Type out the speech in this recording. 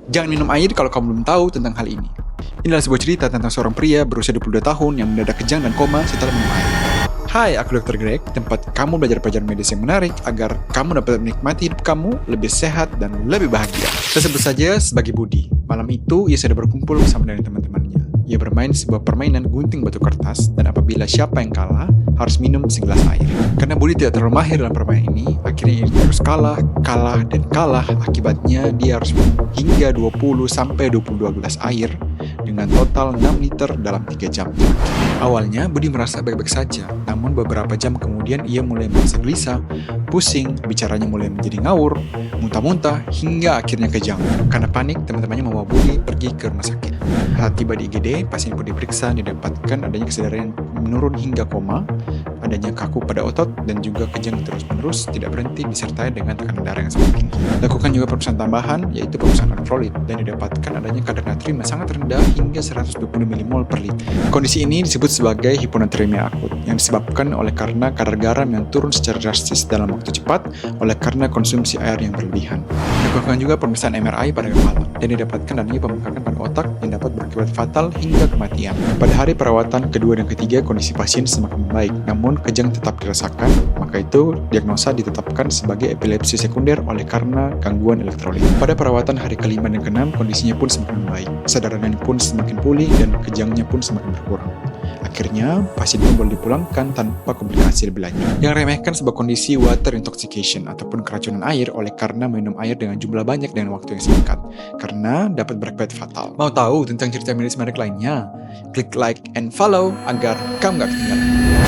Jangan minum air kalau kamu belum tahu tentang hal ini. Inilah sebuah cerita tentang seorang pria berusia 22 tahun yang mendadak kejang dan koma setelah minum air. Hai, aku Dr. Greg, tempat kamu belajar pelajaran medis yang menarik agar kamu dapat menikmati hidup kamu lebih sehat dan lebih bahagia. Kita sebut saja sebagai Budi. Malam itu, ia sedang berkumpul bersama dengan teman-temannya. Ia bermain sebuah permainan gunting batu kertas, dan apabila siapa yang kalah, harus minum segelas air. Karena Budi tidak terlalu mahir dalam permainan ini, akhirnya ia terus kalah, dan kalah. Akibatnya, dia harus minum hingga 20-22 gelas air dengan total 6 liter dalam 3 jam. Awalnya, Budi merasa baik-baik saja, namun beberapa jam kemudian ia mulai merasa gelisah, pusing, bicaranya mulai menjadi ngawur, muntah-muntah, hingga akhirnya kejang. Karena panik, teman-temannya membawa Budi pergi ke rumah sakit. Saat tiba di IGD, pasien pun diperiksa, didapatkan adanya kesadaran menurun hingga koma, adanya kaku pada otot, dan juga kejang terus-menerus, tidak berhenti, disertai dengan tekanan darah yang sangat tinggi. Lakukan juga pemeriksaan tambahan, yaitu pemeriksaan elektrolit, dan didapatkan adanya kadar natrium yang sangat rendah hingga 120 mmol per liter. Kondisi ini disebut sebagai hiponatremia akut, yang disebabkan oleh karena kadar garam yang turun secara drastis dalam waktu cepat oleh karena konsumsi air yang berlebihan. Lakukan juga pemeriksaan MRI pada kepala, dan didapatkan adanya pembengkakan pada otak yang dapat berakibat fatal hingga kematian. Pada hari perawatan kedua dan ketiga, kondisi pasien semakin membaik, namun kejang tetap dirasakan, maka itu diagnosa ditetapkan sebagai epilepsi sekunder oleh karena gangguan elektrolit. Pada perawatan hari kelima dan keenam, kondisinya pun semakin membaik, kesadarannya pun semakin pulih dan kejangnya pun semakin berkurang. Akhirnya, pasien pun boleh dipulangkan tanpa komplikasi lebih lanjut. Yang remehkan sebuah kondisi water intoxication ataupun keracunan air oleh karena minum air dengan jumlah banyak dengan waktu yang singkat, karena dapat berakibat fatal. Mau tahu tentang cerita medis menarik lainnya? Klik like and follow agar kamu gak ketinggalan.